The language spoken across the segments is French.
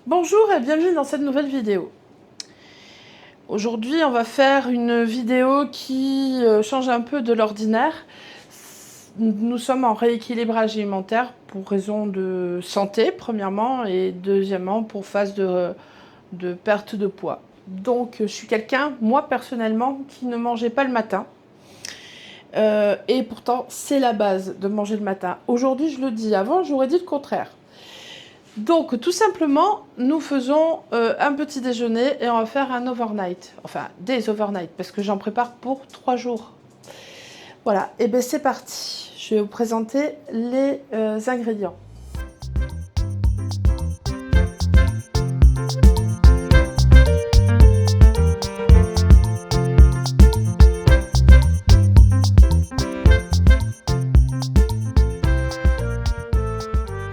Bonjour et bienvenue dans cette nouvelle vidéo. Aujourd'hui, on va faire une vidéo qui change un peu de l'ordinaire. Nous sommes en rééquilibrage alimentaire pour raison de santé, premièrement, et deuxièmement, pour phase de perte de poids. Donc, je suis quelqu'un, moi personnellement, qui ne mangeait pas le matin. Et pourtant, c'est la base de manger le matin. Aujourd'hui, je le dis. Avant, j'aurais dit le contraire. Donc, tout simplement, nous faisons un petit déjeuner et on va faire un overnight. Enfin, des overnight, parce que j'en prépare pour 3 jours. Voilà, et bien c'est parti. Je vais vous présenter les ingrédients.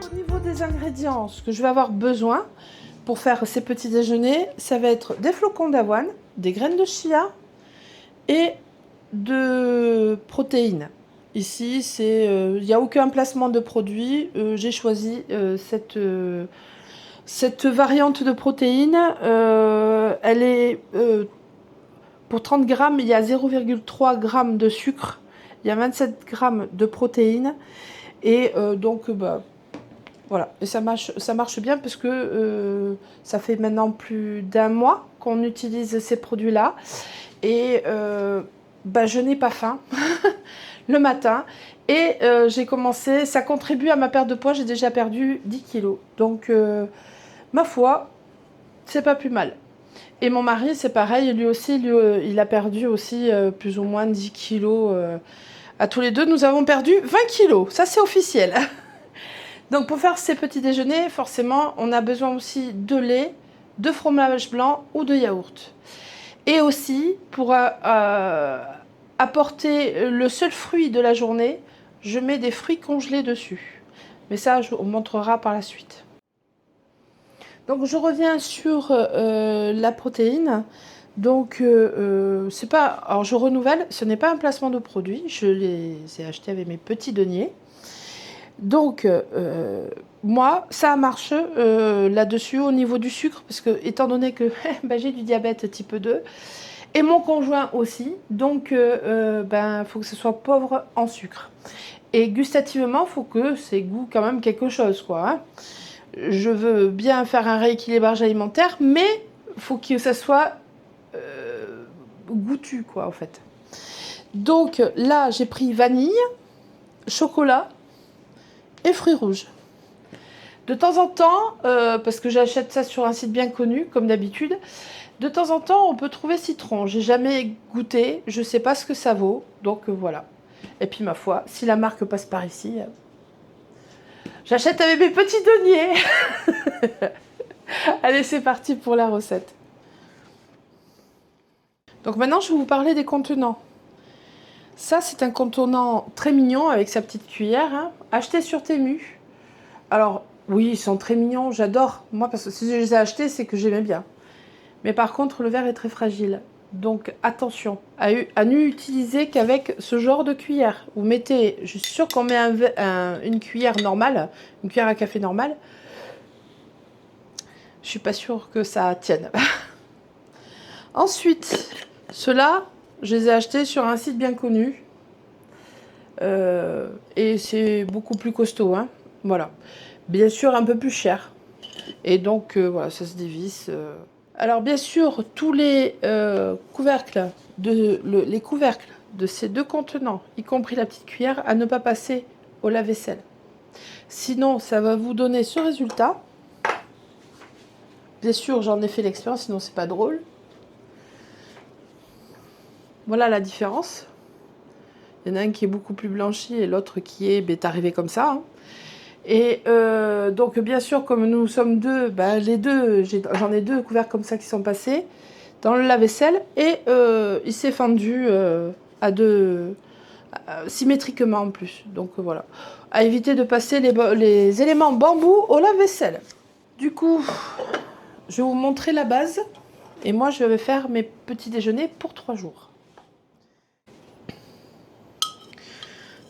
Au niveau des ingrédients, ce que je vais avoir besoin pour faire ces petits déjeuners, ça va être des flocons d'avoine, des graines de chia et de protéines. Ici, il n'y a aucun placement de produit. J'ai choisi cette variante de protéines. Elle est pour 30 grammes, il y a 0,3 g de sucre, il y a 27 grammes de protéines. Et donc, voilà. Et ça marche bien parce que ça fait maintenant plus d'1 mois qu'on utilise ces produits-là. Et je n'ai pas faim le matin. Et j'ai commencé, ça contribue à ma perte de poids, j'ai déjà perdu 10 kilos. Donc, ma foi, c'est pas plus mal. Et mon mari, c'est pareil, lui aussi, il a perdu aussi plus ou moins 10 kilos. À tous les deux, nous avons perdu 20 kilos. Ça, c'est officiel. Donc, pour faire ces petits déjeuners, forcément, on a besoin aussi de lait, de fromage blanc ou de yaourt. Et aussi, pour apporter le seul fruit de la journée, je mets des fruits congelés dessus. Mais ça, je vous montrera par la suite. Donc, je reviens sur la protéine. Donc, c'est pas. Alors, je renouvelle, ce n'est pas un placement de produit. Je les ai achetés avec mes petits deniers. Donc, moi, ça marche là-dessus au niveau du sucre, parce que, étant donné que j'ai du diabète type 2, et mon conjoint aussi, donc faut que ce soit pauvre en sucre. Et gustativement, il faut que c'est goût quand même quelque chose, quoi. Hein. Je veux bien faire un rééquilibrage alimentaire, mais il faut que ça soit goûtu, quoi, en fait. Donc là, j'ai pris vanille, chocolat et fruits rouges. De temps en temps, parce que j'achète ça sur un site bien connu, comme d'habitude, de temps en temps, on peut trouver citron. J'ai jamais goûté, je sais pas ce que ça vaut, donc voilà. Et puis ma foi, si la marque passe par ici, j'achète avec mes petits deniers. Allez, c'est parti pour la recette. Donc maintenant, je vais vous parler des contenants. Ça, c'est un contenant très mignon avec sa petite cuillère, hein, acheté sur Temu. Alors, oui, ils sont très mignons, j'adore. Moi, parce que si je les ai achetés, c'est que j'aimais bien. Mais par contre, le verre est très fragile. Donc, attention à n'utiliser qu'avec ce genre de cuillère. Vous mettez, je suis sûre qu'on met une cuillère normale, une cuillère à café normale. Je suis pas sûre que ça tienne. Ensuite, ceux-là, je les ai achetés sur un site bien connu. Et c'est beaucoup plus costaud. Hein. Voilà. Bien sûr, un peu plus cher. Et donc, voilà, ça se dévisse. Alors, bien sûr, tous les couvercles de ces deux contenants, y compris la petite cuillère, à ne pas passer au lave-vaisselle. Sinon, ça va vous donner ce résultat. Bien sûr, j'en ai fait l'expérience, sinon c'est pas drôle. Voilà la différence. Il y en a un qui est beaucoup plus blanchi et l'autre qui est arrivé comme ça. Hein. Et donc, bien sûr, comme nous sommes deux, les deux, j'en ai deux couverts comme ça qui sont passés dans le lave-vaisselle et il s'est fendu symétriquement en plus. Donc voilà, à éviter de passer les éléments bambou au lave-vaisselle. Du coup, je vais vous montrer la base et moi je vais faire mes petits déjeuners pour 3 jours.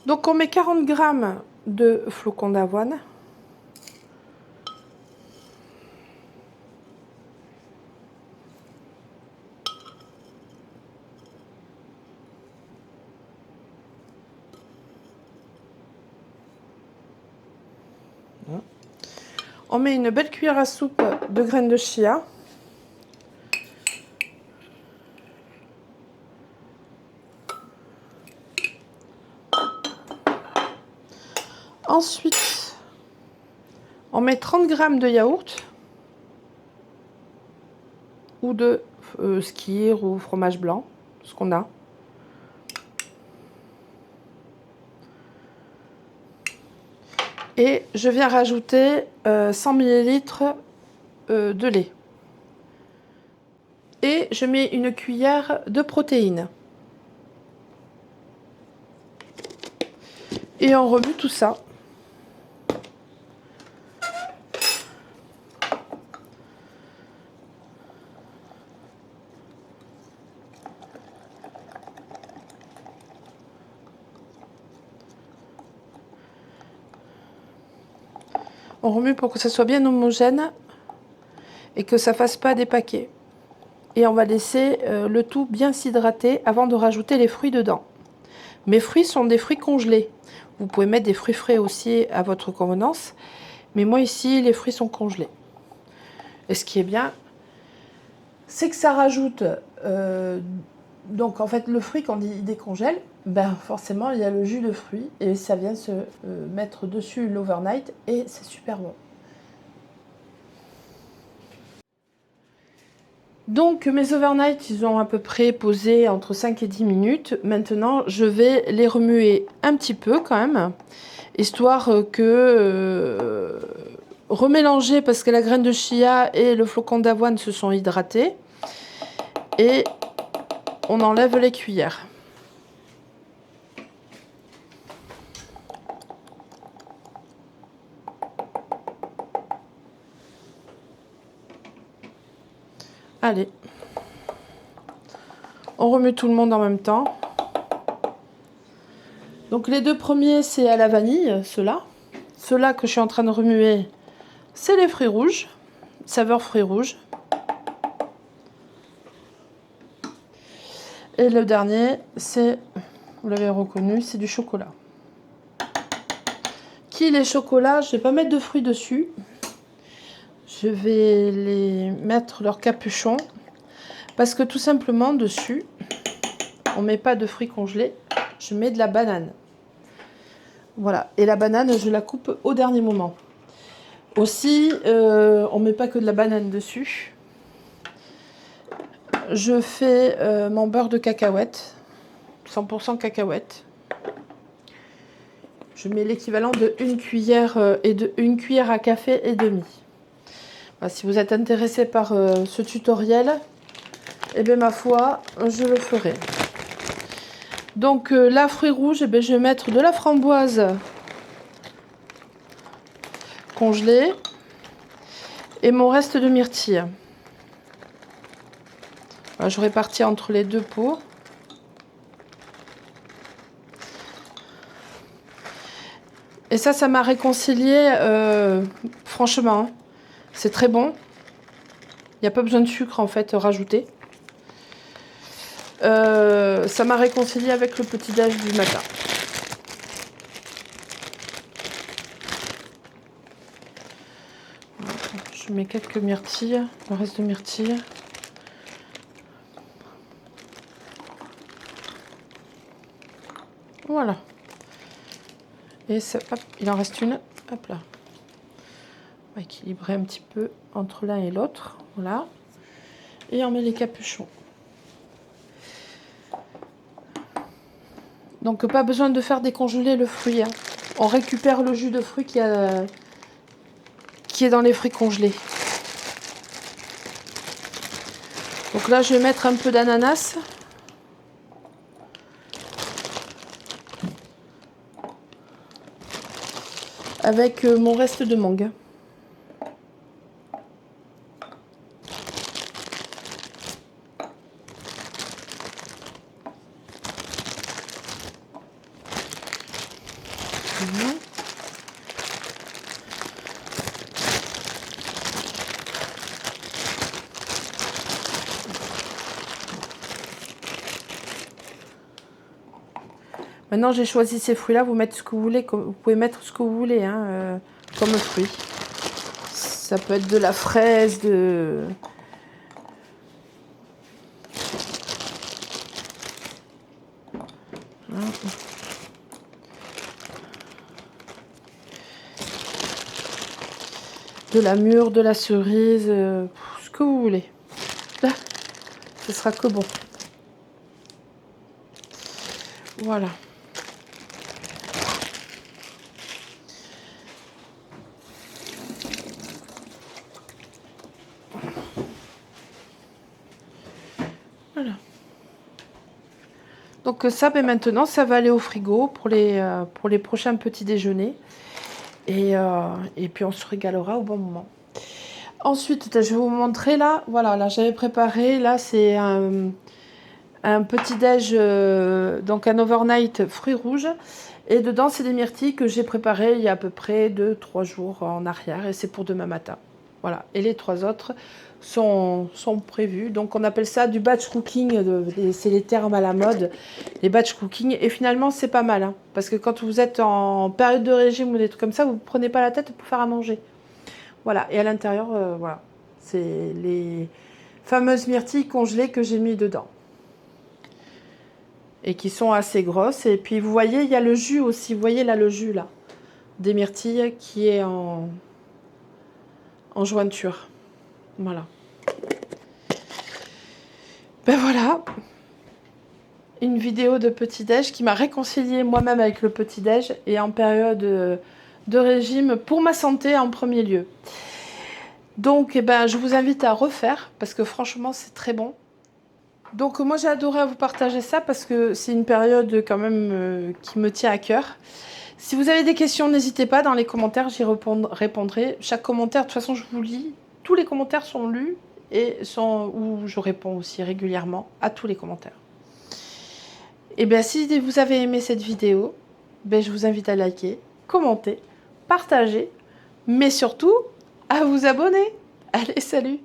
Donc on met 40 grammes. 'g. De flocons d'avoine. On met une belle cuillère à soupe de graines de chia. Ensuite, on met 30 g de yaourt ou de skyr ou fromage blanc, ce qu'on a. Et je viens rajouter 100 ml de lait. Et je mets une cuillère de protéines. Et on remue tout ça. On remue pour que ça soit bien homogène et que ça fasse pas des paquets. Et on va laisser le tout bien s'hydrater avant de rajouter les fruits dedans. Mes fruits sont des fruits congelés. Vous pouvez mettre des fruits frais aussi à votre convenance. Mais moi ici, les fruits sont congelés. Et ce qui est bien, c'est que ça rajoute... donc en fait, le fruit, quand il décongèle, ben forcément, il y a le jus de fruits. Et ça vient se mettre dessus l'overnight. Et c'est super bon. Donc mes overnight, ils ont à peu près posé entre 5 et 10 minutes. Maintenant, je vais les remuer un petit peu quand même, histoire que remélanger, parce que la graine de chia et le flocon d'avoine se sont hydratés. Et on enlève les cuillères. Allez, on remue tout le monde en même temps. Donc les deux premiers, c'est à la vanille, ceux-là. Ceux-là que je suis en train de remuer, c'est les fruits rouges, saveur fruits rouges. Et le dernier, c'est, vous l'avez reconnu, c'est du chocolat. Qui les chocolats, je ne vais pas mettre de fruits dessus. Je vais les mettre leur capuchon. Parce que tout simplement, dessus, on ne met pas de fruits congelés. Je mets de la banane. Voilà. Et la banane, je la coupe au dernier moment. Aussi, on ne met pas que de la banane dessus. Je fais mon beurre de cacahuète. 100% cacahuète. Je mets l'équivalent de une cuillère une cuillère à café et demi. Voilà, si vous êtes intéressé par ce tutoriel, eh bien ma foi, je le ferai. Donc là, fruits rouges, eh bien, je vais mettre de la framboise congelée et mon reste de myrtille. Voilà, je répartis entre les deux pots. Et ça m'a réconcilié, franchement, c'est très bon. Il n'y a pas besoin de sucre en fait rajouté. Ça m'a réconcilié avec le petit-déj du matin. Je mets quelques myrtilles, le reste de myrtilles. Voilà. Et ça, hop, il en reste une. Hop là. On va équilibrer un petit peu entre l'un et l'autre. Voilà. Et on met les capuchons. Donc pas besoin de faire décongeler le fruit. Hein. On récupère le jus de fruit qui est dans les fruits congelés. Donc là je vais mettre un peu d'ananas. Avec mon reste de mangue. Maintenant, j'ai choisi ces fruits-là. Vous mettez ce que vous voulez. Vous pouvez mettre ce que vous voulez hein, comme fruits. Ça peut être de la fraise, de la mûre, de la cerise, ce que vous voulez. Là, ce sera que bon. Voilà. Voilà. Donc ça, ben maintenant, ça va aller au frigo pour les prochains petits déjeuners. Et puis, on se régalera au bon moment. Ensuite, je vais vous montrer là. Voilà, là, j'avais préparé. Là, c'est un petit-déj, donc un overnight fruits rouges. Et dedans, c'est des myrtilles que j'ai préparées il y a à peu près 2-3 jours en arrière. Et c'est pour demain matin. Voilà. Et les 3 autres sont prévus. Donc, on appelle ça du batch cooking. C'est les termes à la mode. Les batch cooking. Et finalement, c'est pas mal. Hein, parce que quand vous êtes en période de régime ou des trucs comme ça, vous ne prenez pas la tête pour faire à manger. Voilà. Et à l'intérieur, voilà. C'est les fameuses myrtilles congelées que j'ai mis dedans. Et qui sont assez grosses. Et puis, vous voyez, il y a le jus aussi. Vous voyez là, le jus là, des myrtilles qui est en jointure. Voilà. Ben voilà. Une vidéo de petit-déj qui m'a réconciliée moi-même avec le petit-déj et en période de régime pour ma santé en premier lieu. Donc, eh ben, je vous invite à refaire parce que franchement, c'est très bon. Donc moi j'ai adoré vous partager ça parce que c'est une période quand même qui me tient à cœur. Si vous avez des questions, n'hésitez pas dans les commentaires, j'y répondrai. Chaque commentaire, de toute façon je vous lis, tous les commentaires sont lus et où je réponds aussi régulièrement à tous les commentaires. Et bien si vous avez aimé cette vidéo, ben, je vous invite à liker, commenter, partager, mais surtout à vous abonner. Allez, salut!